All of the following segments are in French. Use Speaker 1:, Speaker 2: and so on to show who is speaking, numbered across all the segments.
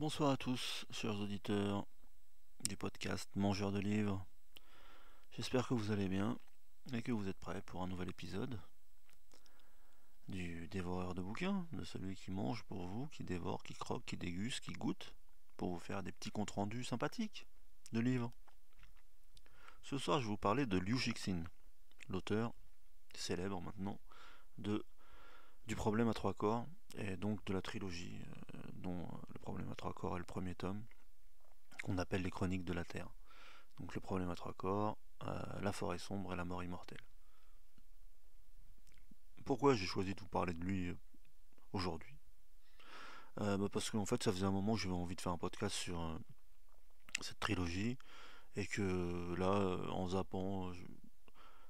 Speaker 1: Bonsoir à tous, chers auditeurs du podcast Mangeur de livres. J'espère que vous allez bien et que vous êtes prêts pour un nouvel épisode du dévoreur de bouquins, de celui qui mange pour vous, qui dévore, qui croque, qui déguste, qui goûte, pour vous faire des petits comptes rendus sympathiques de livres. Ce soir, je vais vous parler de Liu Cixin, l'auteur célèbre maintenant de du problème à trois corps et donc de la trilogie dont le problème à trois corps est le premier tome qu'on appelle les Chroniques de la Terre. Donc le problème à trois corps, la forêt sombre et la mort immortelle. Pourquoi j'ai choisi de vous parler de lui aujourd'hui? Parce qu'en fait ça faisait un moment que j'avais envie de faire un podcast sur cette trilogie et que là en zappant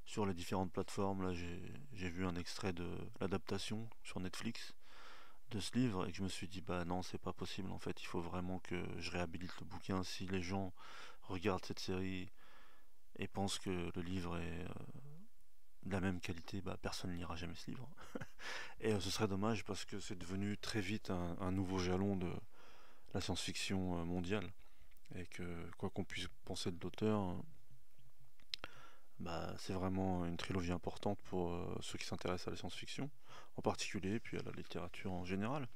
Speaker 1: sur les différentes plateformes, là j'ai vu un extrait de l'adaptation sur Netflix de ce livre et que je me suis dit bah non, c'est pas possible, en fait il faut vraiment que je réhabilite le bouquin. Si les gens regardent cette série et pensent que le livre est de la même qualité, bah personne ne lira jamais ce livre. Et ce serait dommage parce que c'est devenu très vite un nouveau jalon de la science-fiction mondiale. Et que quoi qu'on puisse penser de l'auteur, bah, c'est vraiment une trilogie importante pour ceux qui s'intéressent à la science-fiction en particulier, puis à la littérature en général.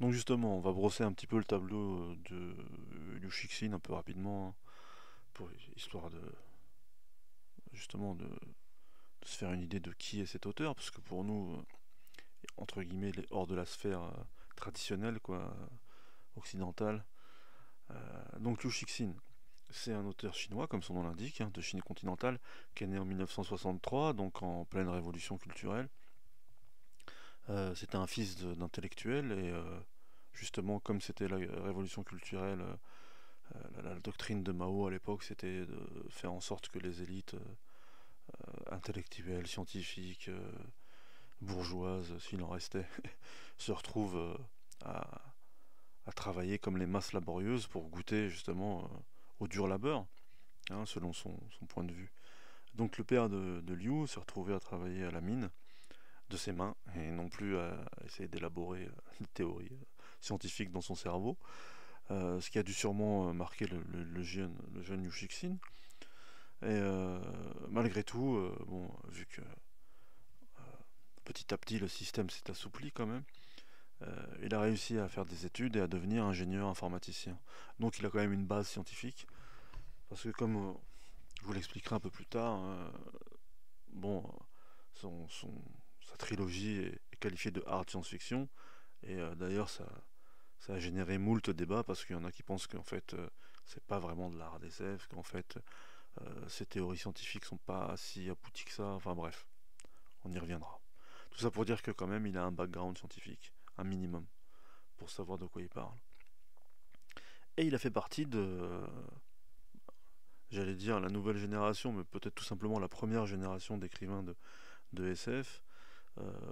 Speaker 1: Donc justement, on va brosser un petit peu le tableau de Liu Cixin un peu rapidement, hein, pour histoire de justement de se faire une idée de qui est cet auteur, parce que pour nous, entre guillemets, il est hors de la sphère traditionnelle, quoi, occidentale. Donc Liu Cixin, c'est un auteur chinois, comme son nom l'indique, hein, de Chine continentale, qui est né en 1963, donc en pleine révolution culturelle. C'était un fils d'intellectuel et justement, comme c'était la révolution culturelle, la doctrine de Mao à l'époque, c'était de faire en sorte que les élites intellectuelles, scientifiques, bourgeoises, s'il en restait, se retrouvent à, à travailler comme les masses laborieuses pour goûter justement au dur labeur, hein, selon son point de vue. Donc le père de Liu s'est retrouvé à travailler à la mine de ses mains et non plus à essayer d'élaborer des théories scientifiques dans son cerveau, ce qui a dû sûrement marquer le jeune Liu Cixin. Et malgré tout, bon, vu que petit à petit le système s'est assoupli quand même, il a réussi à faire des études et à devenir ingénieur informaticien. Donc il a quand même une base scientifique, parce que comme je vous l'expliquerai un peu plus tard, bon, sa trilogie est qualifiée de hard science-fiction, et d'ailleurs ça a généré moult débats, parce qu'il y en a qui pensent qu'en fait c'est pas vraiment de la hard SF, qu'en fait ces théories scientifiques sont pas si abouties que ça, enfin bref, on y reviendra. Tout ça pour dire que quand même il a un background scientifique, un minimum, pour savoir de quoi il parle. Et il a fait partie j'allais dire la nouvelle génération, mais peut-être tout simplement la première génération d'écrivains de SF.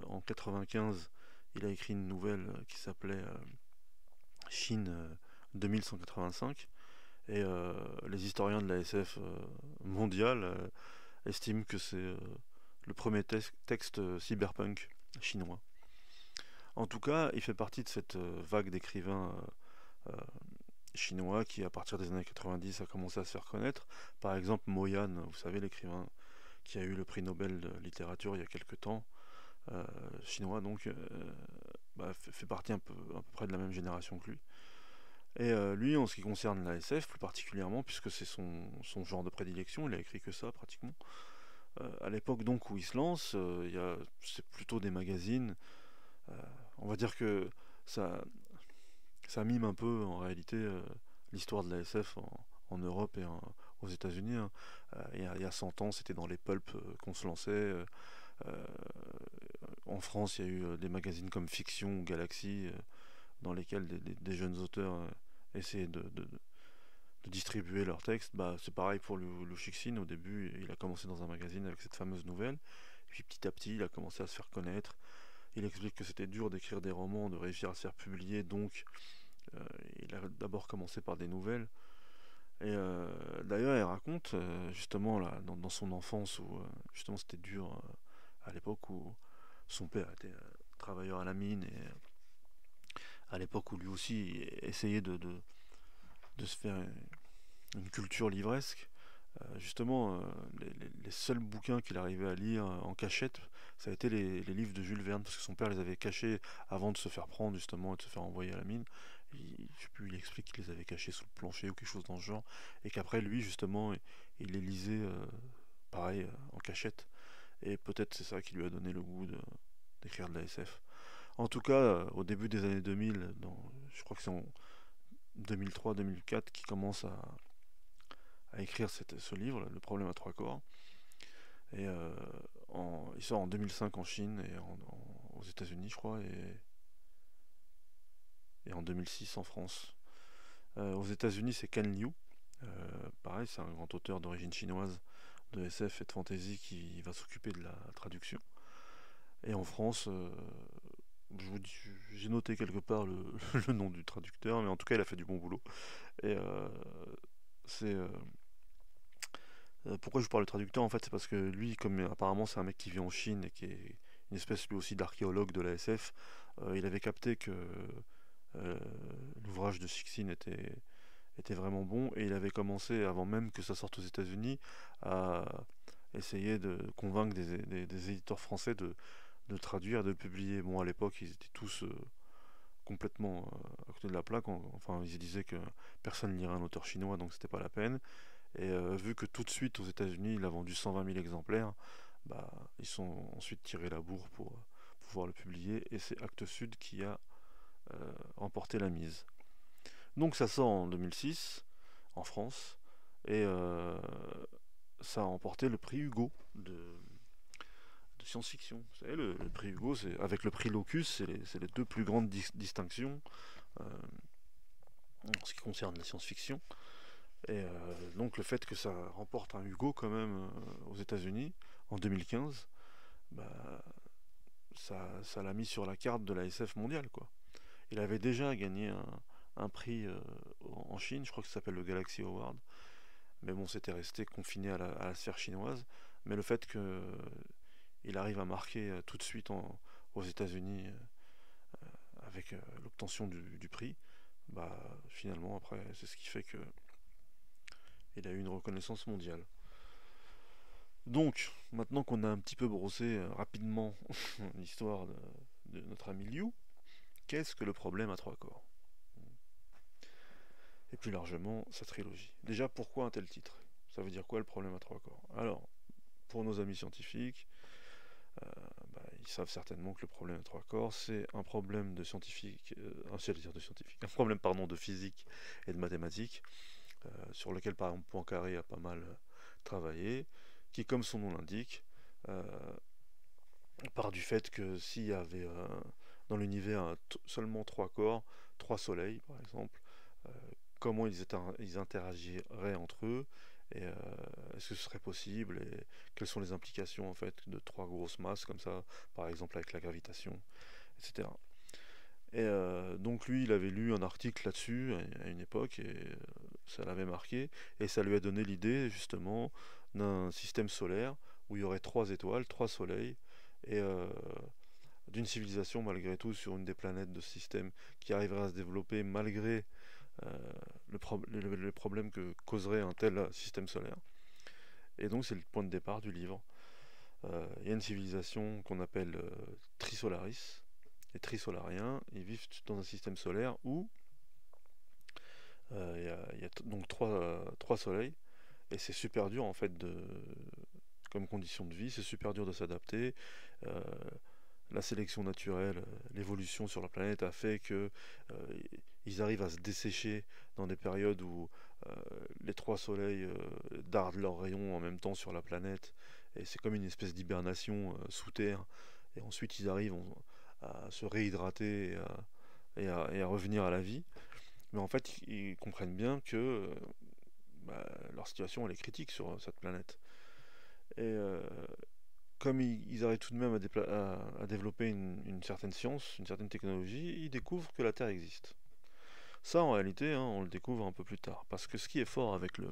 Speaker 1: En 95, il a écrit une nouvelle qui s'appelait Chine 2185. Et les historiens de la SF mondiale estiment que c'est le premier texte cyberpunk chinois. En tout cas, il fait partie de cette vague d'écrivains euh, chinois qui, à partir des années 90, a commencé à se faire connaître. Par exemple, Mo Yan, vous savez, l'écrivain qui a eu le prix Nobel de littérature il y a quelques temps, chinois donc, fait partie à peu près de la même génération que lui. Et lui, en ce qui concerne la SF plus particulièrement, puisque c'est son genre de prédilection, il a écrit que ça pratiquement. À l'époque donc où il se lance, c'est plutôt des magazines. euh, on va dire que ça, ça mime un peu en réalité l'histoire de la SF en Europe et aux États-Unis, hein. Il y a 100 ans, c'était dans les pulps qu'on se lançait. Euh, En France, il y a eu des magazines comme Fiction ou Galaxy, dans lesquels des jeunes auteurs essayaient de distribuer leurs textes. Bah, c'est pareil pour le Chixin. Au début, il a commencé dans un magazine avec cette fameuse nouvelle. Puis petit à petit, il a commencé à se faire connaître. Il explique que c'était dur d'écrire des romans, de réussir à se faire publier, donc euh, il a d'abord commencé par des nouvelles. Et d'ailleurs, il raconte justement là, dans son enfance où justement c'était dur à l'époque où son père était travailleur à la mine et à l'époque où lui aussi essayait de se faire une culture livresque. Justement, les seuls bouquins qu'il arrivait à lire en cachette, ça a été les livres de Jules Verne, parce que son père les avait cachés avant de se faire prendre justement et de se faire envoyer à la mine. Je sais plus, il explique qu'il les avait cachés sous le plancher ou quelque chose dans ce genre, et qu'après lui justement, il les lisait pareil en cachette. Et peut-être c'est ça qui lui a donné le goût d'écrire de la SF. En tout cas, au début des années 2000, je crois que c'est en 2003-2004 qu'il commence à écrire ce livre, Le problème à trois corps. Et il sort en 2005 en Chine et aux États-Unis, je crois, et en 2006 en France. Aux États-Unis, c'est Ken Liu. Pareil, c'est un grand auteur d'origine chinoise de SF et de fantasy qui va s'occuper de la traduction. Et en France, j'ai noté quelque part le nom du traducteur, mais en tout cas, il a fait du bon boulot. Et c'est pourquoi je vous parle de traducteur en fait, c'est parce que lui, comme apparemment c'est un mec qui vit en Chine et qui est une espèce lui aussi d'archéologue de la SF, il avait capté que euh, l'ouvrage de Sixteen était vraiment bon et il avait commencé, avant même que ça sorte aux États-Unis, à essayer de convaincre des éditeurs français de traduire, de publier. Bon, à l'époque, ils étaient tous complètement à côté de la plaque. Enfin, ils se disaient que personne ne lirait un auteur chinois, donc c'était pas la peine. Et vu que tout de suite aux États-Unis il a vendu 120 000 exemplaires, bah, ils sont ensuite tirés la bourre pour pouvoir le publier. Et c'est Actes Sud qui a remporté la mise. Donc ça sort en 2006 en France et ça a remporté le prix Hugo de science-fiction. Vous savez, le prix Hugo, avec le prix Locus, c'est les deux plus grandes distinctions euh, en ce qui concerne la science-fiction. Et donc le fait que ça remporte un Hugo quand même aux États-Unis en 2015, bah, ça l'a mis sur la carte de la SF mondiale, quoi. Il avait déjà gagné un prix en Chine, je crois que ça s'appelle le Galaxy Award, mais bon, c'était resté confiné à la sphère chinoise. Mais le fait qu'il arrive à marquer tout de suite aux États-Unis avec l'obtention du prix, bah finalement après c'est ce qui fait que il a eu une reconnaissance mondiale. Donc, maintenant qu'on a un petit peu brossé rapidement l'histoire de notre ami Liu, qu'est-ce que le problème à trois corps? Et plus largement, sa trilogie. Déjà, pourquoi un tel titre? Ça veut dire quoi le problème à trois corps? Alors, pour nos amis scientifiques, euh, ils savent certainement que le problème à trois corps, c'est un problème de scientifique, un problème pardon, de physique et de mathématiques, sur lequel par exemple Poincaré a pas mal travaillé, qui, comme son nom l'indique, euh, part du fait que s'il y avait dans l'univers seulement trois corps, trois soleils par exemple, euh, comment ils interagiraient entre eux, et est-ce que ce serait possible, et quelles sont les implications en fait de trois grosses masses comme ça, par exemple avec la gravitation, etc. Et donc lui, il avait lu un article là-dessus à une époque, et ça l'avait marqué, et ça lui a donné l'idée justement d'un système solaire où il y aurait trois étoiles, trois soleils, et d'une civilisation malgré tout sur une des planètes de ce système qui arriverait à se développer malgré euh, le problème que causerait un tel système solaire. Et donc c'est le point de départ du livre. Il y a une civilisation qu'on appelle Trisolaris. Les Trisolariens, ils vivent dans un système solaire où il y a donc trois soleils, et c'est super dur en fait comme condition de vie, c'est super dur de s'adapter. Euh, la sélection naturelle, l'évolution sur la planète a fait que ils arrivent à se dessécher dans des périodes où euh, les trois soleils dardent leurs rayons en même temps sur la planète, et c'est comme une espèce d'hibernation sous terre, et ensuite ils arrivent à se réhydrater et à revenir à la vie. Mais en fait, ils comprennent bien que leur situation elle est critique sur cette planète. Et comme ils arrivent tout de même à développer une certaine science, une certaine technologie, ils découvrent que la Terre existe. Ça, en réalité, hein, on le découvre un peu plus tard. Parce que ce qui est fort avec le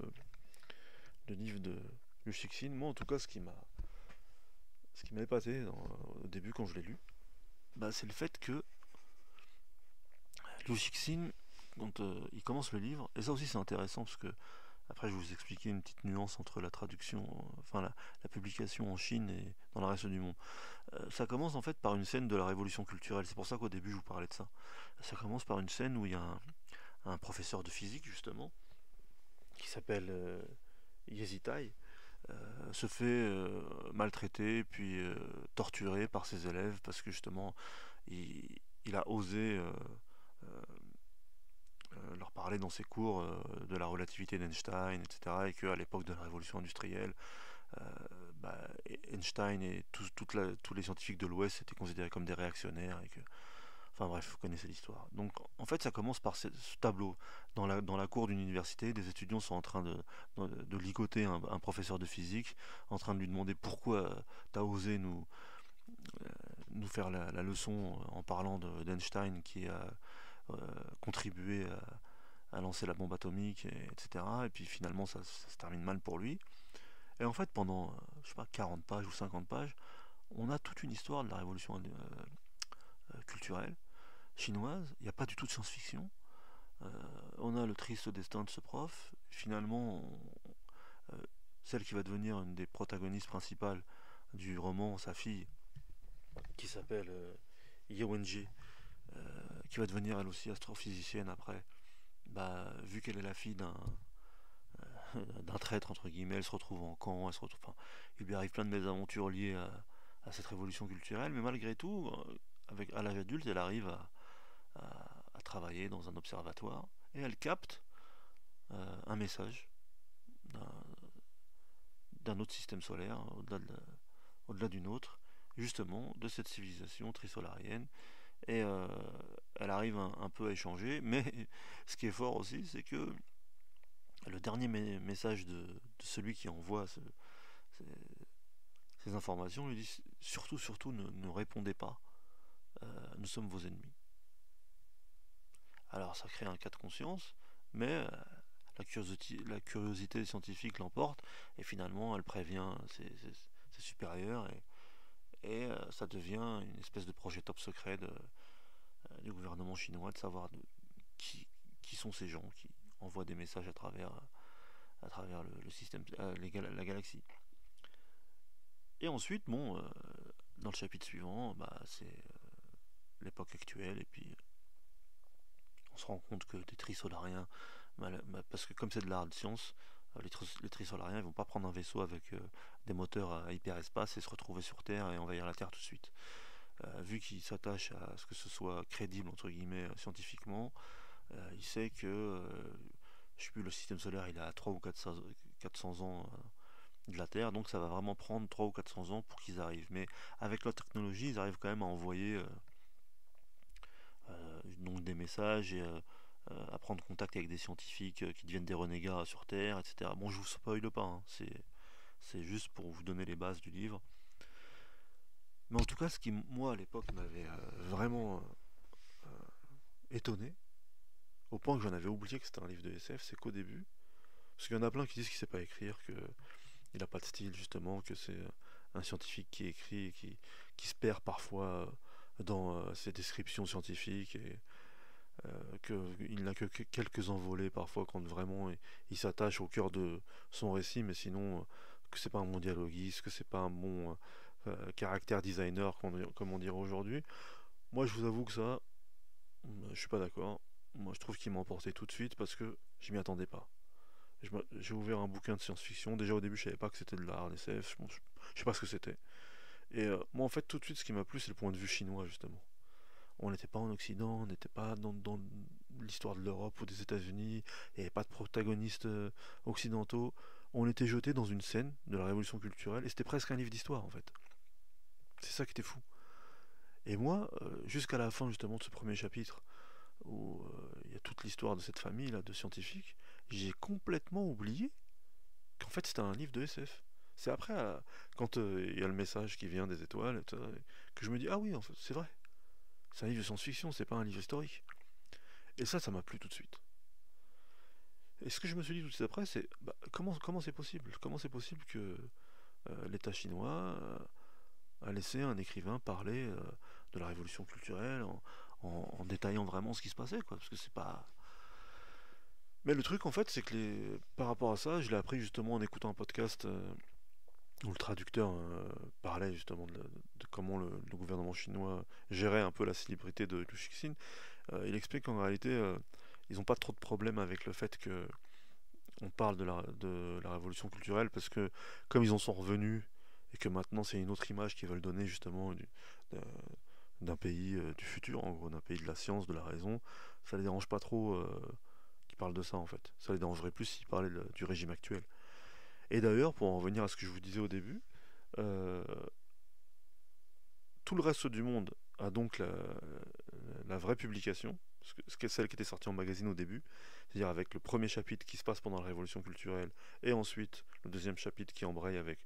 Speaker 1: livre de Lushixin, moi en tout cas, ce qui m'a épaté au début quand je l'ai lu, bah, c'est le fait que Liu Cixin, quand il commence le livre, et ça aussi c'est intéressant parce que après je vais vous expliquer une petite nuance entre la traduction, enfin la publication en Chine et dans le reste du monde. Ça commence en fait par une scène de la révolution culturelle, c'est pour ça qu'au début je vous parlais de ça. Ça commence par une scène où il y a un professeur de physique justement, qui s'appelle Yezitai, se fait maltraiter puis torturer par ses élèves parce que justement il a osé leur parler dans ses cours de la relativité d'Einstein, etc. Et qu'à l'époque de la révolution industrielle, euh, bah, Einstein et tous les scientifiques de l'Ouest étaient considérés comme des réactionnaires. Enfin bref, vous connaissez l'histoire. Donc en fait, ça commence par ce tableau. Dans la cour d'une université, des étudiants sont en train de ligoter un professeur de physique, en train de lui demander pourquoi t'as osé nous faire la leçon en parlant d'Einstein qui a euh, contribué à lancer la bombe atomique, etc. Et puis finalement, ça se termine mal pour lui. Et en fait, pendant, je sais pas, 40 pages ou 50 pages, on a toute une histoire de la révolution culturelle chinoise. Il n'y a pas du tout de science-fiction. On a le triste destin de ce prof. Finalement, euh, celle qui va devenir une des protagonistes principales du roman, sa fille, qui s'appelle Ye Wenji, qui va devenir elle aussi astrophysicienne après, bah, vu qu'elle est la fille d'un traître, entre guillemets, elle se retrouve en camp, enfin, il lui arrive plein de mésaventures liées à cette révolution culturelle, mais malgré tout, à l'âge adulte, elle arrive à travailler dans un observatoire et elle capte un message d'un autre système solaire, au-delà d'une autre, justement, de cette civilisation trisolarienne. Et elle arrive un peu à échanger, mais ce qui est fort aussi, c'est que le dernier message de celui qui envoie ces, ces informations lui dit surtout, surtout, ne répondez pas, nous sommes vos ennemis. Alors ça crée un cas de conscience, mais la curiosité scientifique l'emporte, et finalement elle prévient ses supérieurs, et ça devient une espèce de projet top secret du gouvernement chinois de savoir qui, qui sont ces gens qui envoient des messages à travers le système, la galaxie. Et ensuite, bon, dans le chapitre suivant, bah, c'est l'époque actuelle, et puis on se rend compte que des trisolariens, parce que comme c'est de la hard science, les trisolariens ils vont pas prendre un vaisseau avec des moteurs à hyperespace et se retrouver sur Terre et envahir la Terre tout de suite. Vu qu'il s'attache à ce que ce soit crédible entre guillemets scientifiquement, il sait que je sais plus, le système solaire il est à 3 ou 400 ans de la Terre, donc ça va vraiment prendre 3 ou 400 ans pour qu'ils arrivent. Mais avec leur technologie, ils arrivent quand même à envoyer donc des messages et à prendre contact avec des scientifiques qui deviennent des renégats sur Terre, etc. Bon, je vous spoile pas, hein, c'est juste pour vous donner les bases du livre. Mais en tout cas, ce qui, moi, à l'époque, m'avait vraiment étonné, au point que j'en avais oublié que c'était un livre de SF, c'est qu'au début, parce qu'il y en a plein qui disent qu'il sait pas écrire, qu'il n'a pas de style, justement, que c'est un scientifique qui écrit et qui se perd parfois dans ses descriptions scientifiques, et qu'il n'a que quelques envolées parfois quand vraiment il s'attache au cœur de son récit, mais sinon que c'est pas un bon dialoguiste, que c'est pas un bon caractère designer comme on dirait aujourd'hui. Moi je vous avoue que ça, je suis pas d'accord. Moi je trouve qu'il m'a emporté tout de suite parce que je m'y attendais pas. J'ai ouvert un bouquin de science-fiction, déjà au début je savais pas que c'était de la RDCF, je sais pas ce que c'était. Et moi en fait tout de suite ce qui m'a plu c'est le point de vue chinois justement. On n'était pas en Occident, on n'était pas dans l'histoire de l'Europe ou des États-Unis, il n'y avait pas de protagonistes occidentaux. On était jeté dans une scène de la révolution culturelle et c'était presque un livre d'histoire en fait. C'est ça qui était fou. Et moi, jusqu'à la fin justement de ce premier chapitre, où il y a toute l'histoire de cette famille là de scientifiques, j'ai complètement oublié qu'en fait c'était un livre de SF. C'est après, quand il y a le message qui vient des étoiles, que je me dis ah oui, en fait, c'est vrai. C'est un livre de science-fiction, c'est pas un livre historique. Et ça m'a plu tout de suite. Et ce que je me suis dit tout de suite après, c'est bah, comment c'est possible? Comment c'est possible que l'État chinois a laissé un écrivain parler de la révolution culturelle en détaillant vraiment ce qui se passait, quoi, parce que c'est pas... Mais le truc, en fait, c'est que par rapport à ça, je l'ai appris justement en écoutant un podcast où le traducteur parlait justement de comment le gouvernement chinois gérait un peu la célébrité de Liu Cixin. Il explique qu'en réalité, ils n'ont pas trop de problème avec le fait que on parle de la révolution culturelle, parce que comme ils en sont revenus et que maintenant c'est une autre image qu'ils veulent donner justement d'un pays du futur, en gros d'un pays de la science, de la raison, ça les dérange pas trop qu'ils parlent de ça en fait. Ça les dérangerait plus s'ils parlaient du régime actuel. Et d'ailleurs, pour en revenir à ce que je vous disais au début, euh, tout le reste du monde a donc la vraie publication, celle qui était sortie en magazine au début, c'est-à-dire avec le premier chapitre qui se passe pendant la Révolution culturelle, et ensuite le deuxième chapitre qui embraye avec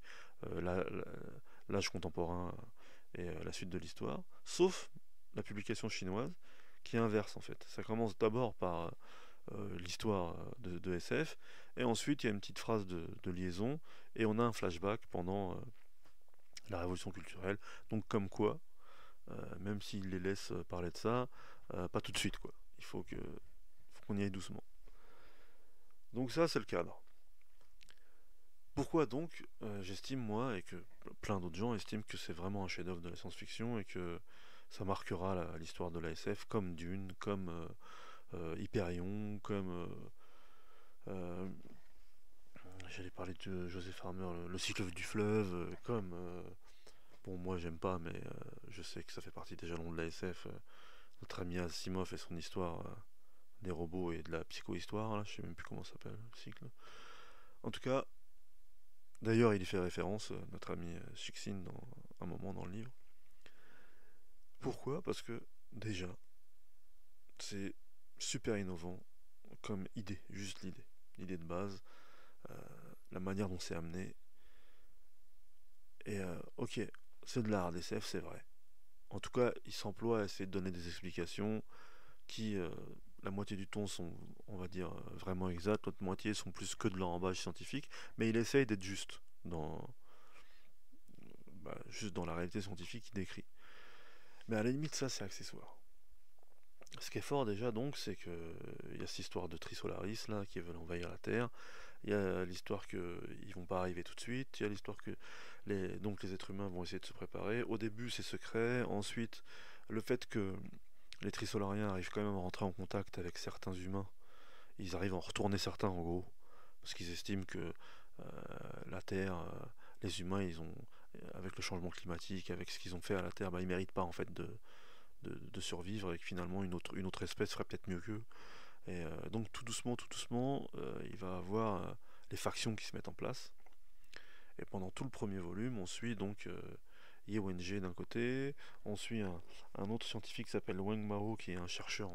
Speaker 1: l'âge contemporain et la suite de l'histoire, sauf la publication chinoise qui inverse en fait. Ça commence d'abord par l'histoire de SF, et ensuite il y a une petite phrase de liaison, et on a un flashback pendant la Révolution culturelle, donc comme quoi même s'il les laisse parler de ça, pas tout de suite quoi. Faut qu'on y aille doucement. Donc ça c'est le cadre. Pourquoi donc j'estime moi et que plein d'autres gens estiment que c'est vraiment un chef-d'œuvre de la science-fiction et que ça marquera l'histoire de la SF comme Dune, comme Hyperion, comme euh, j'allais parler de Joseph Farmer, le cycle du fleuve, comme bon moi j'aime pas mais je sais que ça fait partie des jalons de la SF. Notre ami Asimov et son histoire des robots et de la psychohistoire, là, je sais même plus comment ça s'appelle le cycle. En tout cas, d'ailleurs, il y fait référence, notre ami Cixin, dans un moment dans le livre. Pourquoi? Parce que, déjà, c'est super innovant comme idée, juste l'idée. L'idée de base, euh, la manière dont c'est amené. Et ok, c'est de la hard SF, c'est vrai. En tout cas, il s'emploie à essayer de donner des explications qui, la moitié du temps sont, on va dire, vraiment exactes, l'autre moitié sont plus que de l'enrobage scientifique, mais il essaye d'être juste juste dans la réalité scientifique qu'il décrit. Mais à la limite, ça, c'est accessoire. Ce qui est fort déjà, donc, c'est que il y a cette histoire de Trisolaris, là, qui veulent envahir la Terre. Il y a l'histoire qu'ils vont pas arriver tout de suite. Il y a l'histoire que donc les êtres humains vont essayer de se préparer. Au début, c'est secret. Ensuite, le fait que les Trisolariens arrivent quand même à rentrer en contact avec certains humains. Ils arrivent à en retourner certains en gros, parce qu'ils estiment que la Terre, les humains, avec le changement climatique, avec ce qu'ils ont fait à la Terre, ils méritent pas en fait de survivre, et que finalement une autre espèce ferait peut-être mieux qu'eux. Et donc tout doucement, il va avoir les factions qui se mettent en place. Et pendant tout le premier volume, on suit donc Ye Wenjie d'un côté, on suit un autre scientifique qui s'appelle Wang Mao, qui est un chercheur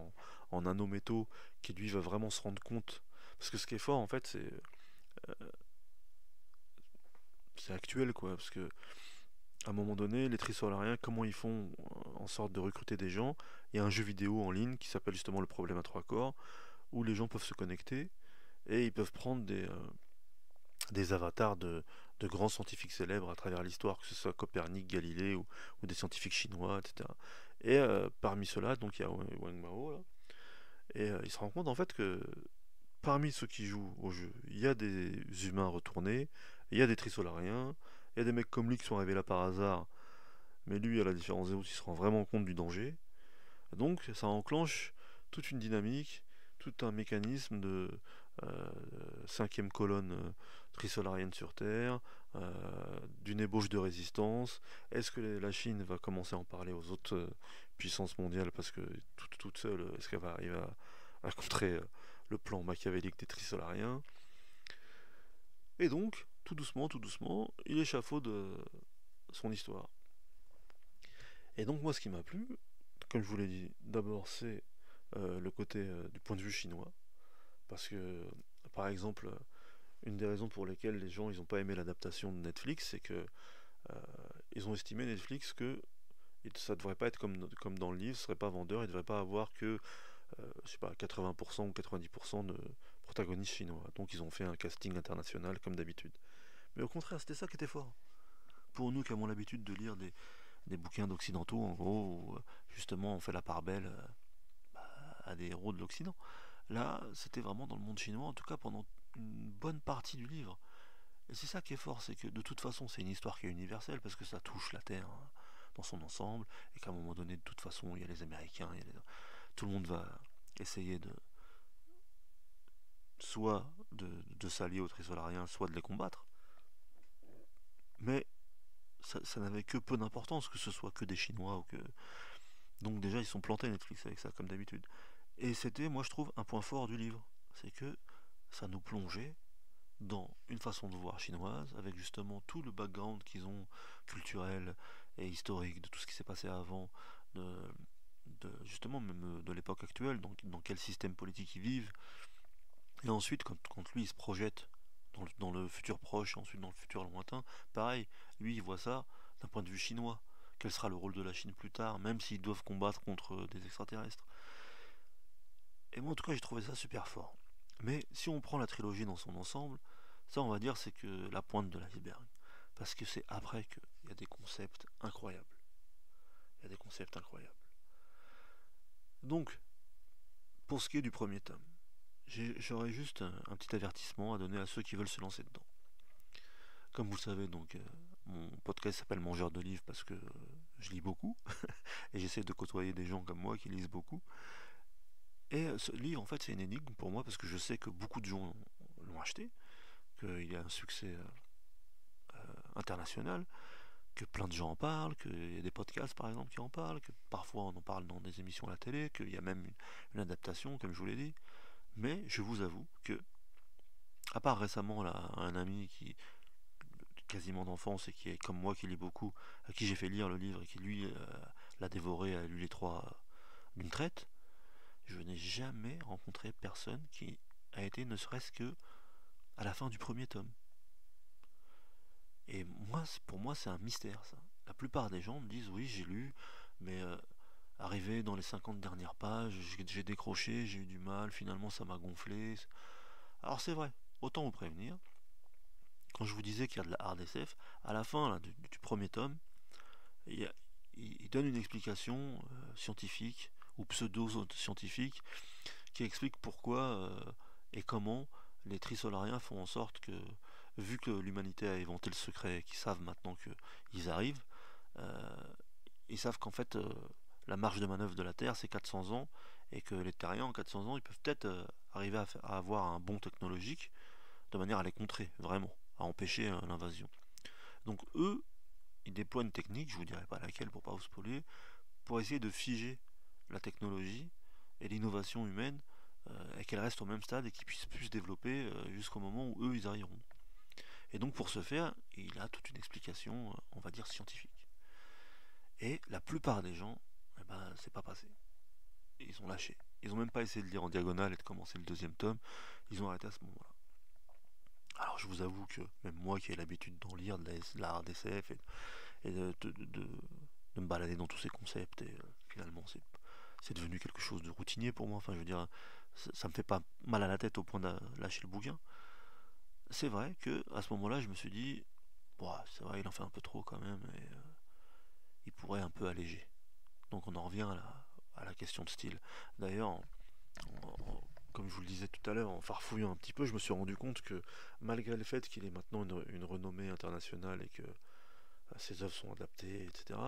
Speaker 1: en nanométaux, qui lui va vraiment se rendre compte. Parce que ce qui est fort, en fait, c'est actuel, quoi. Parce que à un moment donné, les trisolariens, comment ils font en sorte de recruter des gens? Il y a un jeu vidéo en ligne qui s'appelle justement le problème à trois corps, où les gens peuvent se connecter et ils peuvent prendre des avatars de grands scientifiques célèbres à travers l'histoire, que ce soit Copernic, Galilée ou des scientifiques chinois, etc. Et parmi ceux-là, donc il y a Wang Mao, là, et il se rend compte en fait que parmi ceux qui jouent au jeu, il y a des humains retournés, il y a des trisolariens, il y a des mecs comme lui qui sont arrivés là par hasard, mais lui, à la différence des autres, il se rend vraiment compte du danger. Donc ça enclenche toute une dynamique, tout un mécanisme de euh, cinquième colonne trisolarienne sur Terre, d'une ébauche de résistance. Est-ce que la Chine va commencer à en parler aux autres puissances mondiales parce que toute seule, est-ce qu'elle va arriver à contrer le plan machiavélique des trisolariens? Et donc, tout doucement, il échafaude son histoire. Et donc moi, ce qui m'a plu, comme je vous l'ai dit, d'abord c'est le côté du point de vue chinois, parce que par exemple, une des raisons pour lesquelles les gens ils n'ont pas aimé l'adaptation de Netflix, c'est que ils ont estimé Netflix que ça devrait pas être comme dans le livre, ce serait pas vendeur, il devrait pas avoir que je sais pas 80% ou 90% de protagonistes chinois. Donc ils ont fait un casting international comme d'habitude. Mais au contraire, c'était ça qui était fort. Pour nous qui avons l'habitude de lire des bouquins d'occidentaux, en gros, où justement on fait la part belle à des héros de l'Occident. Là, c'était vraiment dans le monde chinois, en tout cas pendant une bonne partie du livre. Et c'est ça qui est fort, c'est que de toute façon, c'est une histoire qui est universelle, parce que ça touche la Terre hein, dans son ensemble, et qu'à un moment donné, de toute façon, il y a les Américains, tout le monde va essayer de soit de s'allier aux Trisolariens, soit de les combattre. Mais ça n'avait que peu d'importance, que ce soit que des Chinois ou que... Donc déjà, ils sont plantés Netflix avec ça, comme d'habitude. Et c'était, moi je trouve, un point fort du livre. C'est que ça nous plongeait dans une façon de voir chinoise, avec justement tout le background qu'ils ont, culturel et historique, de tout ce qui s'est passé avant, de, justement même de l'époque actuelle, donc dans quel système politique ils vivent. Et ensuite, quand lui il se projette dans le futur proche, et ensuite dans le futur lointain, pareil, lui il voit ça d'un point de vue chinois. Quel sera le rôle de la Chine plus tard, même s'ils doivent combattre contre des extraterrestres. Et moi en tout cas j'ai trouvé ça super fort. Mais si on prend la trilogie dans son ensemble, ça on va dire c'est que la pointe de l'iceberg. Parce que c'est après qu'il y a des concepts incroyables. Il y a des concepts incroyables. Donc, pour ce qui est du premier tome, j'aurais juste un petit avertissement à donner à ceux qui veulent se lancer dedans. Comme vous le savez, donc, mon podcast s'appelle Mangeur de livres parce que je lis beaucoup et j'essaie de côtoyer des gens comme moi qui lisent beaucoup. Et ce livre, en fait, c'est une énigme pour moi parce que je sais que beaucoup de gens l'ont acheté, qu'il y a un succès international, que plein de gens en parlent, qu'il y a des podcasts par exemple qui en parlent, que parfois on en parle dans des émissions à la télé, qu'il y a même une adaptation, comme je vous l'ai dit. Mais je vous avoue que, à part récemment là, un ami qui quasiment d'enfance et qui est comme moi qui lit beaucoup, à qui j'ai fait lire le livre et qui lui l'a dévoré, a lu les trois d'une traite, je n'ai jamais rencontré personne qui a été ne serait-ce que à la fin du premier tome. Et moi, pour moi, c'est un mystère ça. La plupart des gens me disent oui, j'ai lu, mais arrivé dans les 50 dernières pages, j'ai décroché, j'ai eu du mal, finalement ça m'a gonflé. Alors c'est vrai, autant vous prévenir, quand je vous disais qu'il y a de la hard SF, à la fin là, du premier tome, il donne une explication scientifique ou pseudo-scientifique qui explique pourquoi et comment les trisolariens font en sorte que, vu que l'humanité a inventé le secret et qu'ils savent maintenant qu'ils arrivent, euh, ils savent qu'en fait la marge de manœuvre de la Terre c'est 400 ans et que les terriens en 400 ans ils peuvent peut-être arriver à avoir un bond technologique de manière à les contrer, vraiment, à empêcher l'invasion. Donc eux, ils déploient une technique, je vous dirai pas laquelle pour pas vous spoiler, pour essayer de figer la technologie et l'innovation humaine et qu'elle reste au même stade et qu'ils puissent plus se développer jusqu'au moment où eux ils arriveront. Et donc pour ce faire, il a toute une explication, on va dire scientifique. Et la plupart des gens, eh ben, c'est pas passé. Ils ont lâché. Ils ont même pas essayé de lire en diagonale et de commencer le deuxième tome. Ils ont arrêté à ce moment-là. Alors je vous avoue que même moi qui ai l'habitude d'en lire de la hard SF et de me balader dans tous ces concepts, et finalement c'est devenu quelque chose de routinier pour moi. Enfin je veux dire, ça me fait pas mal à la tête au point de lâcher le bouquin. C'est vrai que à ce moment-là je me suis dit, bah, c'est vrai il en fait un peu trop quand même et il pourrait un peu alléger. Donc on en revient à la question de style. D'ailleurs, comme je vous le disais tout à l'heure, en farfouillant un petit peu, je me suis rendu compte que malgré le fait qu'il ait maintenant une renommée internationale et que ses œuvres sont adaptées, etc.,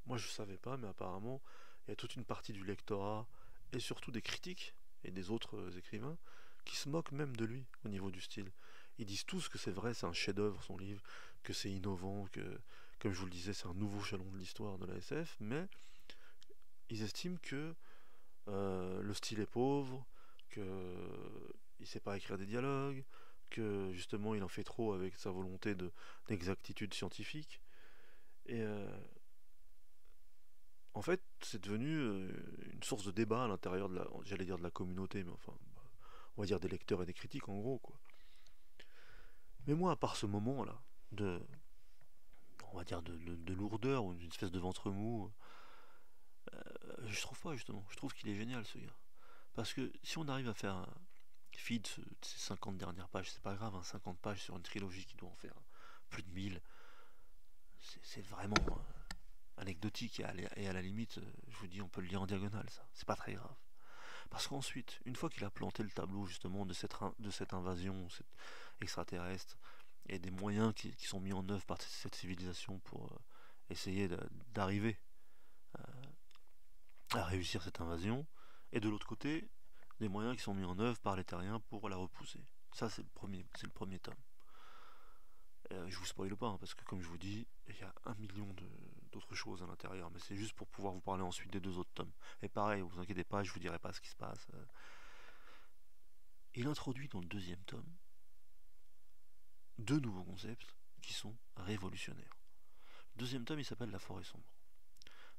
Speaker 1: moi je ne savais pas, mais apparemment il y a toute une partie du lectorat et surtout des critiques et des autres écrivains qui se moquent même de lui au niveau du style. Ils disent tous que c'est vrai, c'est un chef-d'œuvre son livre, que c'est innovant, que, comme je vous le disais, c'est un nouveau jalon de l'histoire de la SF, mais ils estiment que le style est pauvre, que il sait pas écrire des dialogues, que justement il en fait trop avec sa volonté d'exactitude scientifique. Et en fait, c'est devenu une source de débat à l'intérieur de j'allais dire de la communauté, mais enfin, bah, on va dire des lecteurs et des critiques en gros, quoi. Mais moi, à part ce moment-là, de, on va dire de lourdeur ou d'une espèce de ventre mou, je trouve pas justement. Je trouve qu'il est génial ce gars. Parce que si on arrive à faire un feed de ces 50 dernières pages, c'est pas grave, hein, 50 pages sur une trilogie qui doit en faire plus de 1000, c'est vraiment. anecdotique et à la limite, je vous dis, on peut le lire en diagonale, ça. C'est pas très grave. Parce qu'ensuite, une fois qu'il a planté le tableau justement de cette invasion extraterrestre et des moyens qui sont mis en œuvre par cette civilisation pour essayer d'arriver à réussir cette invasion, et de l'autre côté, des moyens qui sont mis en œuvre par les terriens pour la repousser. Ça, c'est le premier tome. Je vous spoile pas, hein, parce que comme je vous dis, il y a un million d'autres choses à l'intérieur, mais c'est juste pour pouvoir vous parler ensuite des deux autres tomes. Et pareil, vous inquiétez pas, je vous dirai pas ce qui se passe. Il introduit dans le deuxième tome deux nouveaux concepts qui sont révolutionnaires. Le deuxième tome, il s'appelle La Forêt Sombre.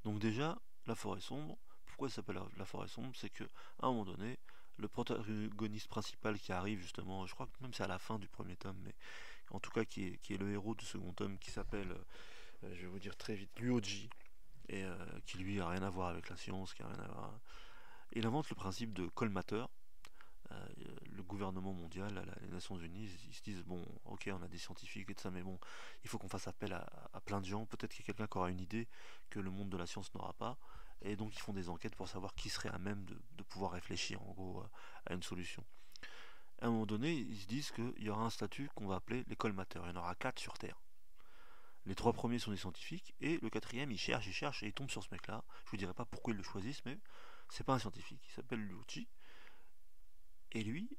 Speaker 1: Donc déjà, La Forêt Sombre, pourquoi ça s'appelle La Forêt Sombre? C'est que à un moment donné, le protagoniste principal qui arrive justement, je crois que même c'est à la fin du premier tome, mais en tout cas qui est le héros du second tome, qui s'appelle, je vais vous dire très vite, Luoji, et qui lui a rien à voir avec la science, qui a rien à voir. Il invente le principe de colmateur. Le gouvernement mondial, les Nations Unies, ils se disent bon, ok, on a des scientifiques et tout ça, mais bon, il faut qu'on fasse appel à plein de gens. Peut-être qu'il y a quelqu'un qui aura une idée que le monde de la science n'aura pas, et donc ils font des enquêtes pour savoir qui serait à même de pouvoir réfléchir en gros à une solution. À un moment donné, ils se disent qu'il y aura un statut qu'on va appeler les colmateurs. Il y en aura 4 sur Terre. Les 3 premiers sont des scientifiques, et le quatrième, il cherche, et il tombe sur ce mec-là. Je vous dirai pas pourquoi ils le choisissent, mais c'est pas un scientifique. Il s'appelle Liuchi, et lui,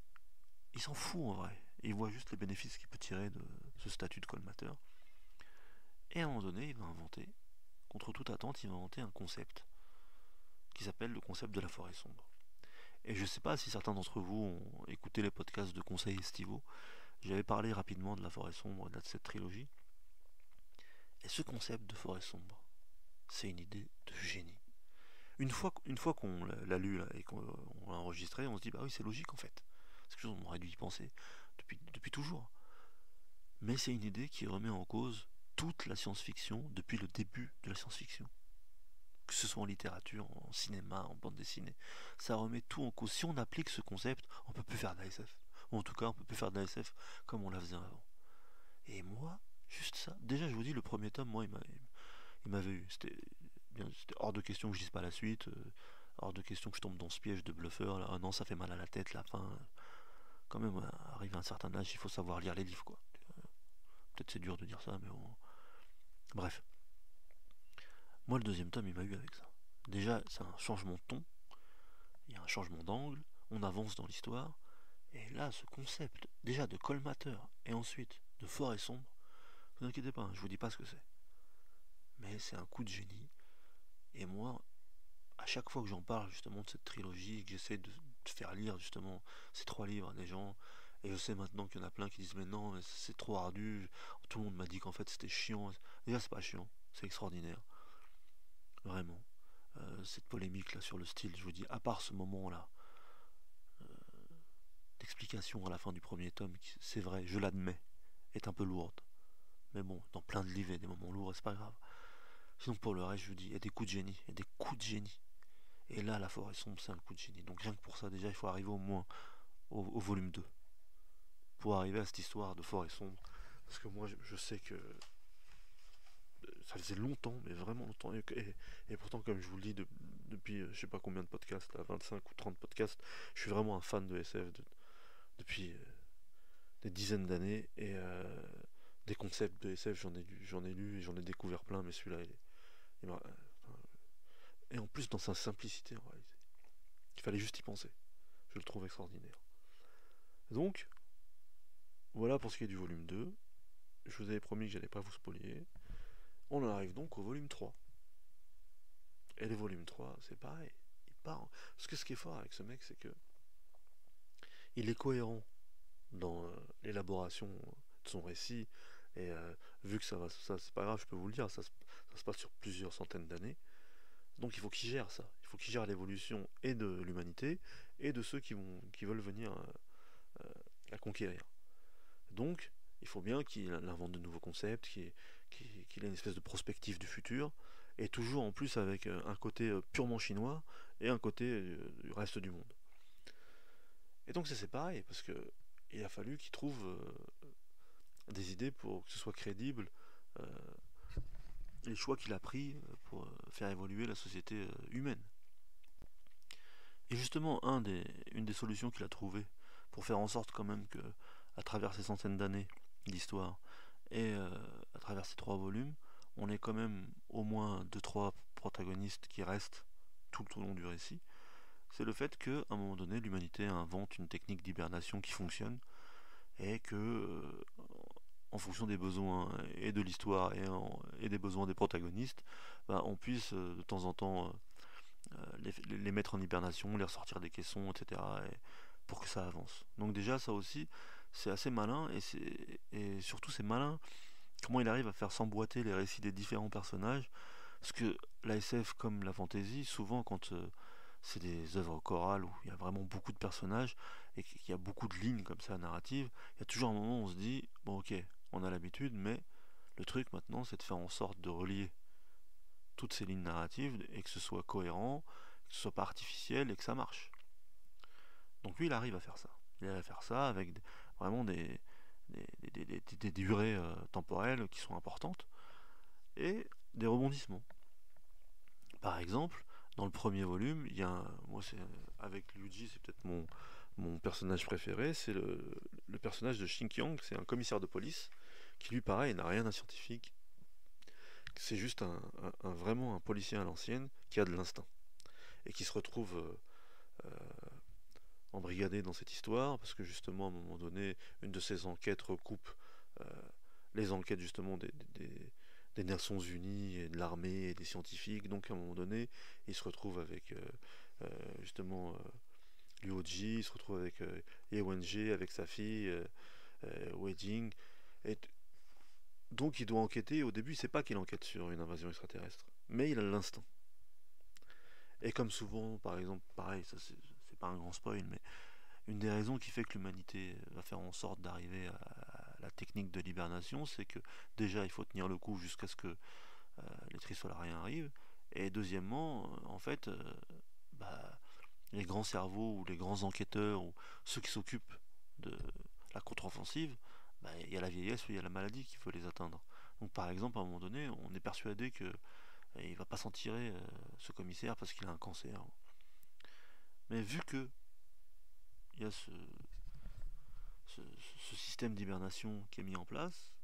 Speaker 1: il s'en fout en vrai. Il voit juste les bénéfices qu'il peut tirer de ce statut de colmateur. Et à un moment donné, il va inventer, contre toute attente, il va inventer un concept qui s'appelle le concept de la forêt sombre. Et je ne sais pas si certains d'entre vous ont écouté les podcasts de conseils estivaux. J'avais parlé rapidement de la forêt sombre et de cette trilogie. Et ce concept de forêt sombre, c'est une idée de génie. Une fois qu'on l'a lu là, et qu'on l'a enregistré, on se dit bah oui, c'est logique en fait. C'est quelque chose qu'on aurait dû y penser depuis toujours. Mais c'est une idée qui remet en cause toute la science-fiction depuis le début de la science-fiction. Que ce soit en littérature, en cinéma, en bande dessinée. Ça remet tout en cause. Si on applique ce concept, on peut plus faire de la SF. Ou en tout cas, on peut plus faire de la SF comme on la faisait avant. Et moi, juste ça. Déjà, je vous dis, le premier tome, moi, il m'avait eu. C'était hors de question que je dise pas la suite. Hors de question que je tombe dans ce piège de bluffeur. Là. Ah non, ça fait mal à la tête, la fin. Quand même, arrivé à un certain âge, il faut savoir lire les livres, quoi. Peut-être c'est dur de dire ça, mais bon. Bref. Moi, le deuxième tome, il m'a eu avec ça. Déjà, c'est un changement de ton, il y a un changement d'angle, on avance dans l'histoire, et là, ce concept, déjà de colmateur, et ensuite de forêt sombre, ne vous inquiétez pas, hein, je vous dis pas ce que c'est. Mais c'est un coup de génie, et moi, à chaque fois que j'en parle justement de cette trilogie, que j'essaie de faire lire justement ces 3 livres à des gens, et je sais maintenant qu'il y en a plein qui disent mais non, mais c'est trop ardu, tout le monde m'a dit qu'en fait c'était chiant. Déjà, c'est pas chiant, c'est extraordinaire. Vraiment. Cette polémique là sur le style, je vous dis, à part ce moment là d'explication à la fin du premier tome, qui, c'est vrai, je l'admets, est un peu lourde. Mais bon, dans plein de livres, il y a des moments lourds et c'est pas grave. Sinon, pour le reste, je vous dis, il y a des coups de génie, il y a des coups de génie. Et là, la forêt sombre, c'est un coup de génie. Donc rien que pour ça, déjà, il faut arriver au moins au volume 2 pour arriver à cette histoire de forêt sombre. Parce que moi, je sais que ça faisait longtemps, mais vraiment longtemps. Et pourtant, comme je vous le dis, depuis je sais pas combien de podcasts, là, 25 ou 30 podcasts, je suis vraiment un fan de SF depuis des dizaines d'années. Et des concepts de SF, j'en ai lu et j'en ai découvert plein, mais celui-là, et en plus, dans sa simplicité, en réalité. Il fallait juste y penser. Je le trouve extraordinaire. Donc, voilà pour ce qui est du volume 2. Je vous avais promis que j'allais pas vous spolier. On en arrive donc au volume 3. Et le volume 3, c'est pareil. Il part. Parce que ce qui est fort avec ce mec, c'est que il est cohérent dans l'élaboration de son récit. Et vu que ça c'est pas grave, je peux vous le dire, ça se passe sur plusieurs centaines d'années. Donc il faut qu'il gère ça. Il faut qu'il gère l'évolution et de l'humanité et de ceux qui veulent venir la conquérir. Donc il faut bien qu'il invente de nouveaux concepts, qu'il ait une espèce de prospective du futur, et toujours en plus avec un côté purement chinois et un côté du reste du monde. Et donc c'est pareil, parce que il a fallu qu'il trouve des idées pour que ce soit crédible, euh, les choix qu'il a pris pour faire évoluer la société humaine. Et justement, une des solutions qu'il a trouvées pour faire en sorte quand même que, à travers ces centaines d'années d'histoire et à travers ces 3 volumes, on ait quand même au moins deux trois protagonistes qui restent tout au long du récit, c'est le fait qu'à un moment donné, l'humanité invente une technique d'hibernation qui fonctionne et que, en fonction des besoins et de l'histoire et des besoins des protagonistes, bah, on puisse de temps en temps les mettre en hibernation, les ressortir des caissons, etc. Pour que ça avance. Donc déjà, ça aussi, c'est assez malin et surtout c'est malin comment il arrive à faire s'emboîter les récits des différents personnages. Parce que la SF comme la fantasy, souvent quand c'est des œuvres chorales où il y a vraiment beaucoup de personnages et qu'il y a beaucoup de lignes comme ça narratives, il y a toujours un moment où on se dit, bon ok, on a l'habitude, mais le truc maintenant c'est de faire en sorte de relier toutes ces lignes narratives et que ce soit cohérent, que ce soit pas artificiel et que ça marche. Donc lui, il arrive à faire ça. Il arrive à faire ça avec vraiment des durées temporelles qui sont importantes et des rebondissements. Par exemple, dans le premier volume, il y a moi c'est avec Ryuji, c'est peut-être mon personnage préféré, c'est le personnage de Shin Kyung, c'est un commissaire de police qui lui pareil n'a rien d'un scientifique, c'est juste vraiment un policier à l'ancienne qui a de l'instinct et qui se retrouve embrigadé dans cette histoire parce que justement à un moment donné une de ses enquêtes recoupe euh, les enquêtes justement des Nations Unies et de l'armée et des scientifiques, donc à un moment donné il se retrouve avec justement Ryuji, il se retrouve avec Yeonji, avec sa fille Weijing, et donc il doit enquêter. Au début il sait pas qu'il enquête sur une invasion extraterrestre, mais il a l'instinct. Et comme souvent, par exemple, pareil, ça c'est pas un grand spoil, mais une des raisons qui fait que l'humanité va faire en sorte d'arriver à la technique de l'hibernation, c'est que déjà il faut tenir le coup jusqu'à ce que les trisolariens arrivent, et deuxièmement, en fait, bah, les grands cerveaux ou les grands enquêteurs ou ceux qui s'occupent de la contre-offensive, bah, il y a la vieillesse ou il y a la maladie qui veut les atteindre. Donc par exemple, à un moment donné, on est persuadé que il va pas s'en tirer ce commissaire parce qu'il a un cancer. Mais vu que il y a ce, ce système d'hibernation qui est mis en place,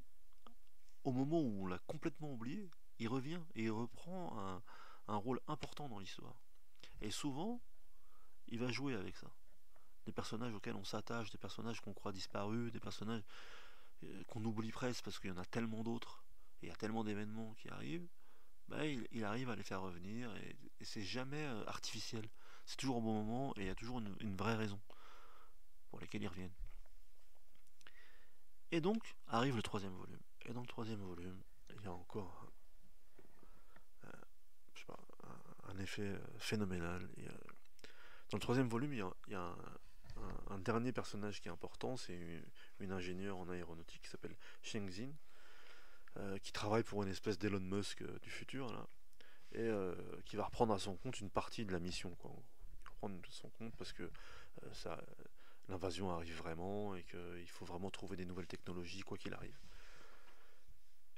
Speaker 1: au moment où on l'a complètement oublié, il revient et il reprend un rôle important dans l'histoire. Et souvent, il va jouer avec ça. Des personnages auxquels on s'attache, des personnages qu'on croit disparus, des personnages qu'on oublie presque parce qu'il y en a tellement d'autres, et il y a tellement d'événements qui arrivent, bah, il arrive à les faire revenir, et c'est jamais artificiel. C'est toujours au bon moment, et il y a toujours une vraie raison pour laquelle ils reviennent. Et donc, arrive le troisième volume. Et dans le troisième volume, il y a encore je sais pas, un effet phénoménal. Et, dans le troisième volume, il y a un dernier personnage qui est important, c'est une ingénieure en aéronautique qui s'appelle Sheng Xin, qui travaille pour une espèce d'Elon Musk du futur, là, et qui va reprendre à son compte une partie de la mission, quoi. Reprendre à son compte parce que ça, l'invasion arrive vraiment et qu'il faut vraiment trouver des nouvelles technologies, quoi qu'il arrive.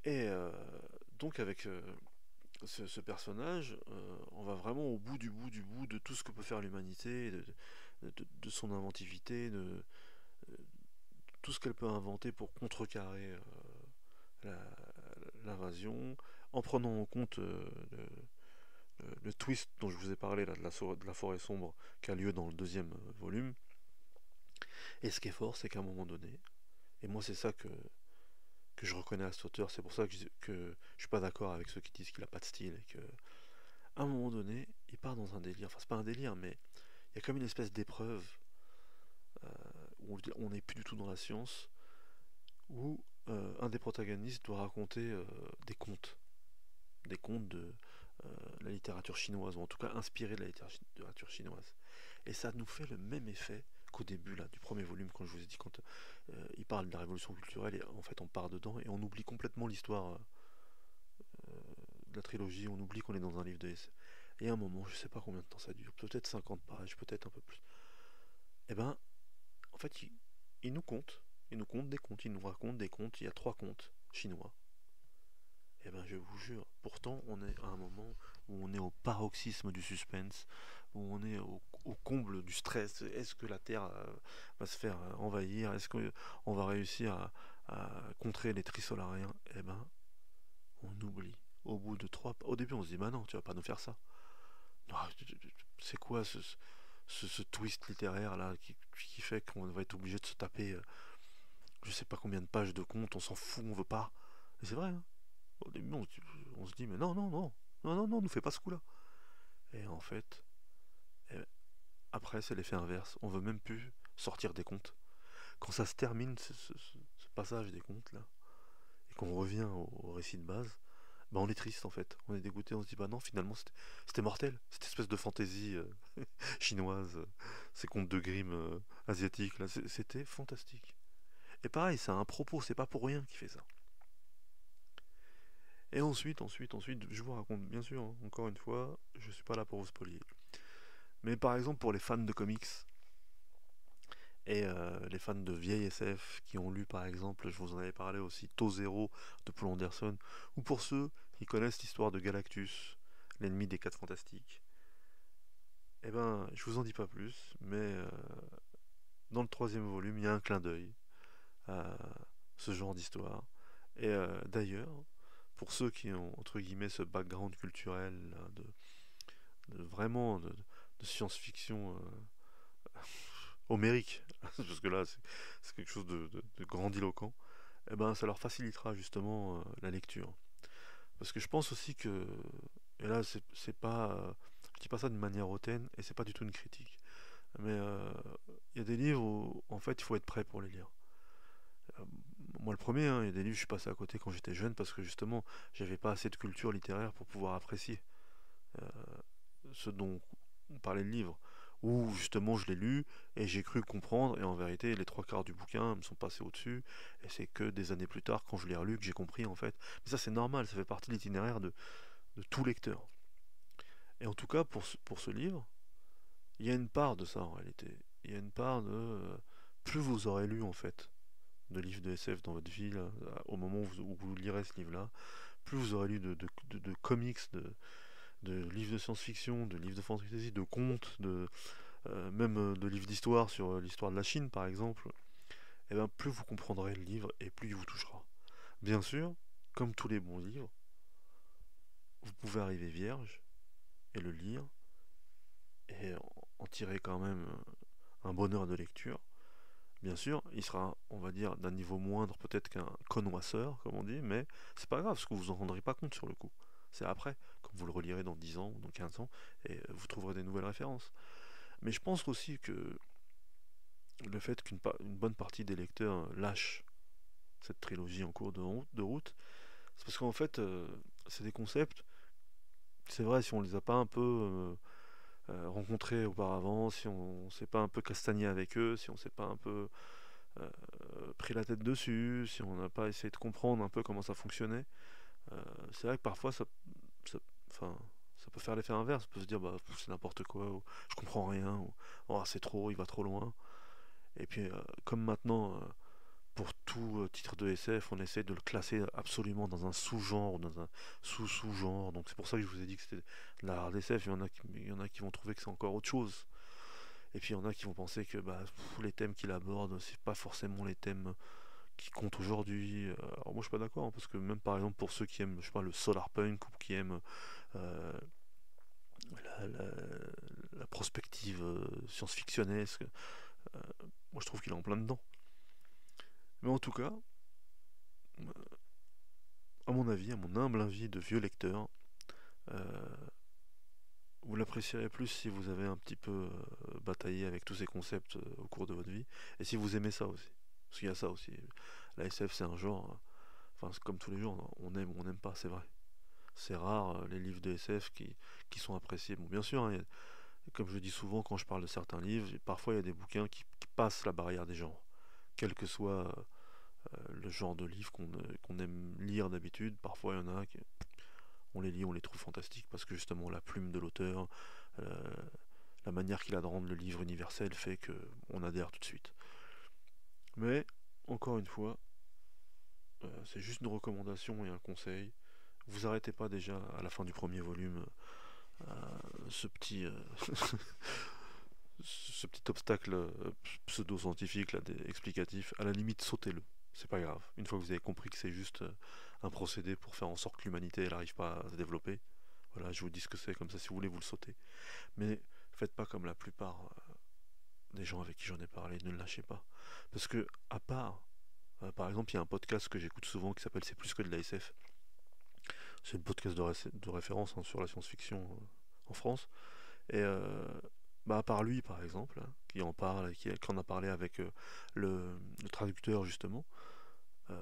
Speaker 1: Et donc avec ce personnage, on va vraiment au bout du bout du bout de tout ce que peut faire l'humanité, de son inventivité, de tout ce qu'elle peut inventer pour contrecarrer l'invasion, en prenant en compte le twist dont je vous ai parlé là, de la forêt sombre qui a lieu dans le deuxième volume. Et ce qui est fort, c'est qu'à un moment donné, et moi c'est ça que je reconnais à cet auteur, c'est pour ça que je suis pas d'accord avec ceux qui disent qu'il a pas de style et que à un moment donné, il part dans un délire. Enfin, c'est pas un délire, mais il y a comme une espèce d'épreuve euh, où on n'est plus du tout dans la science, où un des protagonistes doit raconter des contes de la littérature chinoise, ou en tout cas inspiré de la littérature chinoise. Et ça nous fait le même effet qu'au début là, du premier volume, quand je vous ai dit, quand il parle de la révolution culturelle, et en fait on part dedans et on oublie complètement l'histoire de la trilogie, on oublie qu'on est dans un livre de SF. Et à un moment, je sais pas combien de temps ça dure, peut-être 50 pages, peut-être un peu plus. Et ben, en fait, il nous compte des contes, il nous raconte des contes, il y a 3 contes chinois. Eh ben, je vous jure, pourtant, on est à un moment où on est au paroxysme du suspense, où on est au comble du stress. Est-ce que la Terre va se faire envahir? Est-ce qu'on va réussir à contrer les trisolariens? Eh ben, on oublie. Au bout de trois... Au début, on se dit, bah non, tu vas pas nous faire ça. Non, c'est quoi ce twist littéraire là qui fait qu'on va être obligé de se taper je sais pas combien de pages de contes, on s'en fout, on veut pas. Et c'est vrai, hein. Au début, on se dit, mais non, non, non, non, non, non, nous fais pas ce coup-là. Et en fait, eh, après, c'est l'effet inverse. On veut même plus sortir des contes. Quand ça se termine, ce passage des contes, là, et qu'on revient au récit de base, bah on est triste en fait. On est dégoûté, on se dit, bah non, finalement, c'était mortel. Cette espèce de fantaisie chinoise, ces contes de Grimm asiatiques, là, c'était fantastique. Et pareil, c'est un propos, c'est pas pour rien qu'il fait ça. Et ensuite, je vous raconte, bien sûr, hein, encore une fois, je suis pas là pour vous spoiler. Mais par exemple, pour les fans de comics et les fans de vieille SF qui ont lu, par exemple, je vous en avais parlé aussi, Tau Zéro de Poul Anderson, ou pour ceux qui connaissent l'histoire de Galactus, l'ennemi des quatre fantastiques, eh ben, je vous en dis pas plus, mais dans le troisième volume, il y a un clin d'œil à ce genre d'histoire. Et d'ailleurs, pour ceux qui ont, entre guillemets, ce background culturel là, de science-fiction homérique, parce que là c'est quelque chose de grandiloquent, eh ben ça leur facilitera justement la lecture. Parce que je pense aussi que, et là c'est pas, je dis pas ça d'une manière hautaine, et c'est pas du tout une critique, mais il y a des livres où en fait il faut être prêt pour les lire. Euh, Moi le premier, hein, il y a des livres que je suis passé à côté quand j'étais jeune parce que justement j'avais pas assez de culture littéraire pour pouvoir apprécier euh, ce dont on parlait de livre, où justement je l'ai lu et j'ai cru comprendre, et en vérité les trois quarts du bouquin me sont passés au-dessus, et c'est que des années plus tard, quand je l'ai relu, que j'ai compris en fait. Mais ça c'est normal, ça fait partie de l'itinéraire de tout lecteur. Et en tout cas pour ce livre, il y a une part de ça en réalité. Il y a une part de... plus vous aurez lu en fait de livres de SF dans votre vie, là, au moment où vous lirez ce livre-là, plus vous aurez lu de comics, de livres de science-fiction, de livres de fantasy, de contes, même de livres d'histoire sur l'histoire de la Chine par exemple, et bien plus vous comprendrez le livre et plus il vous touchera. Bien sûr, comme tous les bons livres, vous pouvez arriver vierge et le lire et en tirer quand même un bonheur de lecture. Bien sûr, il sera, on va dire, d'un niveau moindre peut-être qu'un connoisseur, comme on dit, mais c'est pas grave, parce que vous en rendrez pas compte sur le coup. C'est après, quand vous le relirez dans 10 ans ou dans 15 ans, et vous trouverez des nouvelles références. Mais je pense aussi que le fait une bonne partie des lecteurs lâchent cette trilogie en cours de route, c'est parce qu'en fait, c'est des concepts, c'est vrai, si on les a pas un peu rencontrés auparavant, si on s'est pas un peu castagné avec eux, si on s'est pas un peu euh, pris la tête dessus, si on n'a pas essayé de comprendre un peu comment ça fonctionnait, c'est vrai que parfois ça, enfin, ça peut faire l'effet inverse, on peut se dire bah c'est n'importe quoi, ou je comprends rien, ou oh, c'est trop, il va trop loin. Et puis comme maintenant, pour tout titre de SF, on essaie de le classer absolument dans un sous-genre ou dans un sous-sous-genre. Donc c'est pour ça que je vous ai dit que c'était de la hard SF. Il y en a qui vont trouver que c'est encore autre chose. Et puis il y en a qui vont penser que bah, les thèmes qu'il aborde, c'est pas forcément les thèmes qui comptent aujourd'hui. Alors moi je suis pas d'accord, hein, parce que même par exemple pour ceux qui aiment, je sais pas, le solar punk ou qui aiment euh, la, la- la prospective science-fictionnesque, euh, moi je trouve qu'il est en plein dedans. Mais en tout cas, à mon avis, à mon humble avis de vieux lecteur, euh, vous l'apprécierez plus si vous avez un petit peu bataillé avec tous ces concepts au cours de votre vie, et si vous aimez ça aussi. Parce qu'il y a ça aussi. La SF c'est un genre, enfin c'est comme tous les genres, on aime ou on n'aime pas, c'est vrai. C'est rare les livres de SF qui sont appréciés. Bon, bien sûr, hein, comme je dis souvent quand je parle de certains livres, parfois il y a des bouquins qui passent la barrière des genres. Quel que soit le genre de livre qu'on aime lire d'habitude, parfois il y en a qui, on les lit, on les trouve fantastiques parce que justement la plume de l'auteur, euh, la manière qu'il a de rendre le livre universel fait que on adhère tout de suite. Mais encore une fois, c'est juste une recommandation et un conseil. vous arrêtez pas déjà à la fin du premier volume ce petit ce petit obstacle pseudo-scientifique là, explicatif, à la limite sautez-le, c'est pas grave. Une fois que vous avez compris que c'est juste un procédé pour faire en sorte que l'humanité elle n'arrive pas à se développer, voilà, je vous dis ce que c'est, comme ça si vous voulez vous le sautez. Mais faites pas comme la plupart des gens avec qui j'en ai parlé, ne le lâchez pas. Parce que, à part, par exemple, il y a un podcast que j'écoute souvent qui s'appelle C'est plus que de la SF. C'est un podcast de référence hein, sur la science-fiction en France. Et bah, à part lui, par exemple, hein, qui en parle, qui en a parlé avec le traducteur, justement,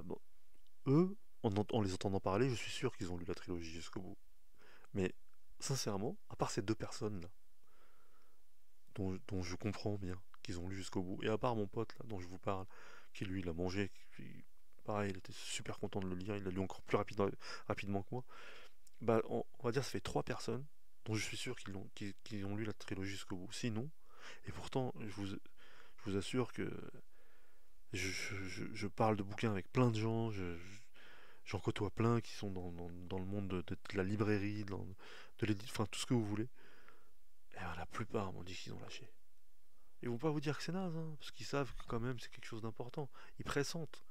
Speaker 1: bon, eux, en les entendant parler, je suis sûr qu'ils ont lu la trilogie jusqu'au bout. Mais, sincèrement, à part ces deux personnes-là, dont je comprends bien qu'ils ont lu jusqu'au bout, et à part mon pote, là, dont je vous parle, qui lui l'a mangé, pareil, il était super content de le lire, il l'a lu encore plus rapidement que moi, bah, on va dire ça fait trois personnes dont je suis sûr qu'ils ont lu la trilogie jusqu'au bout. Sinon, et pourtant, je vous assure que je parle de bouquins avec plein de gens, j'en côtoie plein qui sont dans le monde de la librairie, enfin tout ce que vous voulez. Et ben, la plupart m'ont dit qu'ils ont lâché. Ils vont pas vous dire que c'est naze, hein, parce qu'ils savent que quand même c'est quelque chose d'important. Ils pressentent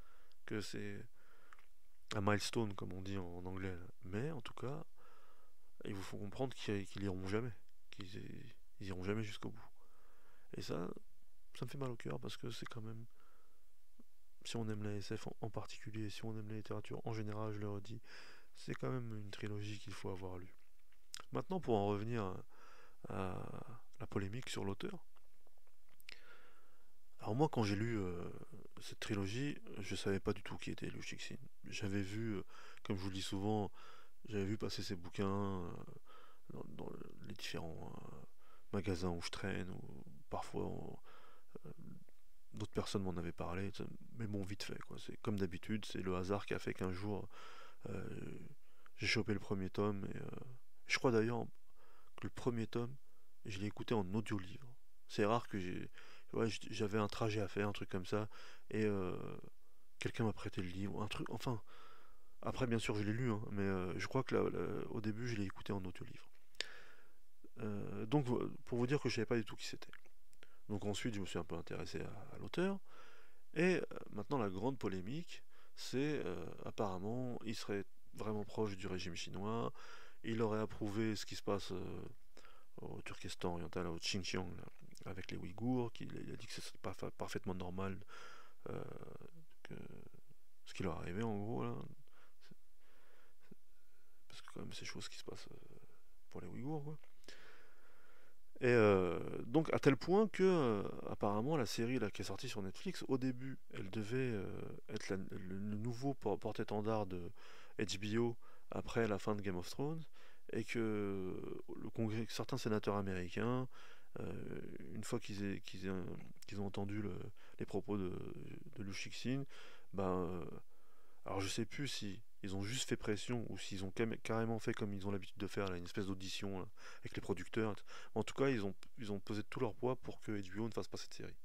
Speaker 1: que c'est un milestone, comme on dit en anglais. Mais en tout cas, il vous faut comprendre qu'ils iront jamais. Ils iront jamais jusqu'au bout. Et ça me fait mal au cœur parce que c'est quand même, si on aime la SF en particulier, si on aime la littérature en général, je le redis, c'est quand même une trilogie qu'il faut avoir lue. Maintenant, pour en revenir à la polémique sur l'auteur, alors moi, quand j'ai lu cette trilogie, je savais pas du tout qui était Liu Cixin. J'avais vu, comme je vous le dis souvent, j'avais vu passer ses bouquins dans les différents magasins où je traîne, ou parfois d'autres personnes m'en avaient parlé, mais bon, vite fait, quoi. C'est comme d'habitude, c'est le hasard qui a fait qu'un jour euh, j'ai chopé le premier tome, et je crois d'ailleurs que le premier tome, je l'ai écouté en audio-livre. C'est rare que j'avais un trajet à faire, un truc comme ça, et quelqu'un m'a prêté le livre, un truc, enfin, après bien sûr je l'ai lu, hein, mais je crois que au début je l'ai écouté en audio-livre. Donc pour vous dire que je savais pas du tout qui c'était. Donc ensuite je me suis un peu intéressé à l'auteur, et maintenant la grande polémique, c'est apparemment il serait vraiment proche du régime chinois, il aurait approuvé ce qui se passe au Turkestan oriental, au Xinjiang, là, avec les Ouïghours, il a dit que c'est pas parfaitement normal euh, que ce qui leur est arrivé en gros là, parce que quand même c'est chose qui se passe pour les Ouïghours quoi. Et donc à tel point que apparemment la série là, qui est sortie sur Netflix, au début elle devait être le nouveau porte-étendard de HBO après la fin de Game of Thrones, et que certains sénateurs américains, une fois qu'ils ont entendu les propos de Liu Cixin, ben, alors je sais plus si ils ont juste fait pression ou s'ils ont carrément fait comme ils ont l'habitude de faire, là, une espèce d'audition là, avec les producteurs. En tout cas, ils ont pesé tout leur poids pour que HBO ne fasse pas cette série.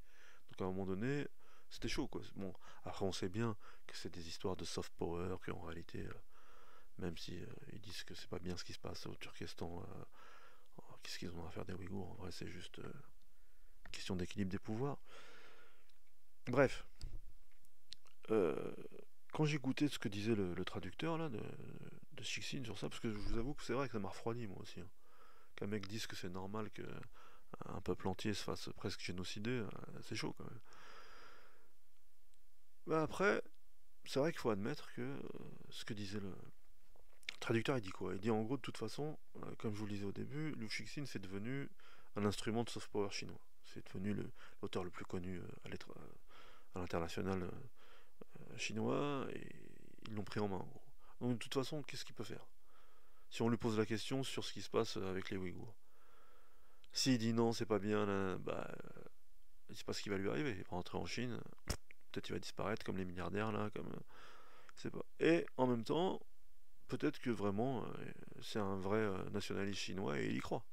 Speaker 1: Donc à un moment donné, c'était chaud quoi. Bon, après on sait bien que c'est des histoires de soft power, qu'en réalité, même si ils disent que c'est pas bien ce qui se passe au Turkestan, qu'est-ce qu'ils ont à faire des Ouïghours? En vrai, c'est juste une question d'équilibre des pouvoirs. Bref, euh, quand j'ai goûté ce que disait le traducteur là de Chixin sur ça, parce que je vous avoue que c'est vrai que ça m'a refroidi moi aussi, hein. Qu'un mec dise que c'est normal qu'un peuple entier se fasse presque génocider, c'est chaud quand même. Mais après, c'est vrai qu'il faut admettre que ce que disait le traducteur, il dit quoi? Il dit en gros, de toute façon, comme je vous le disais au début, Liu Cixin c'est devenu un instrument de soft power chinois. C'est devenu l'auteur le plus connu à l'international chinois, et ils l'ont pris en main en gros. Donc de toute façon, qu'est-ce qu'il peut faire si on lui pose la question sur ce qui se passe avec les Ouïghours? S'il dit non, c'est pas bien, là, bah, il sait pas ce qui va lui arriver. Il va rentrer en Chine, peut-être il va disparaître comme les milliardaires là, comme. Je sais pas. Et en même temps, peut-être que vraiment c'est un vrai nationaliste chinois et il y croit.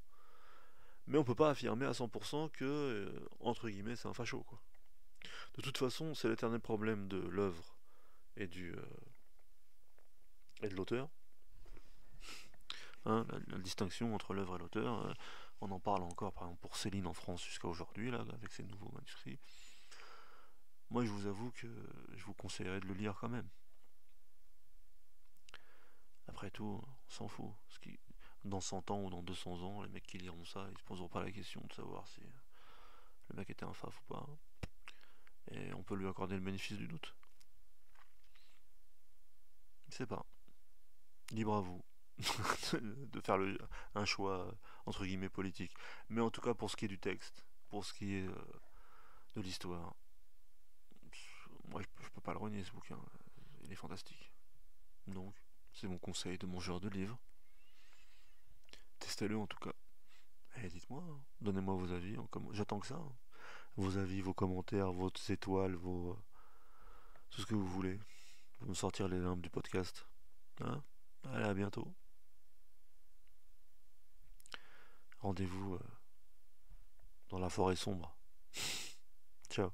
Speaker 1: Mais on peut pas affirmer à 100% que, entre guillemets, c'est un facho quoi. De toute façon, c'est l'éternel problème de l'œuvre et et de l'auteur. hein, la distinction entre l'œuvre et l'auteur. On en parle encore, par exemple, pour Céline en France jusqu'à aujourd'hui, là, avec ses nouveaux manuscrits. Moi, je vous avoue que je vous conseillerais de le lire quand même. Après tout, on s'en fout. Dans 100 ans ou dans 200 ans, les mecs qui liront ça, ils se poseront pas la question de savoir si le mec était un faf ou pas. Et on peut lui accorder le bénéfice du doute. Je sais pas. Libre à vous de faire un choix entre guillemets politique. Mais en tout cas, pour ce qui est du texte, pour ce qui est de l'histoire, moi je peux pas le renier ce bouquin. Il est fantastique. Donc, c'est mon conseil de mon genre de livre. Testez-le en tout cas. Et dites-moi, hein. Donnez-moi vos avis. J'attends que ça, hein. Vos avis, vos commentaires, vos étoiles, tout ce que vous voulez. Pour me sortir les limbes du podcast. Hein. Allez, à bientôt. Rendez-vous dans la forêt sombre. Ciao.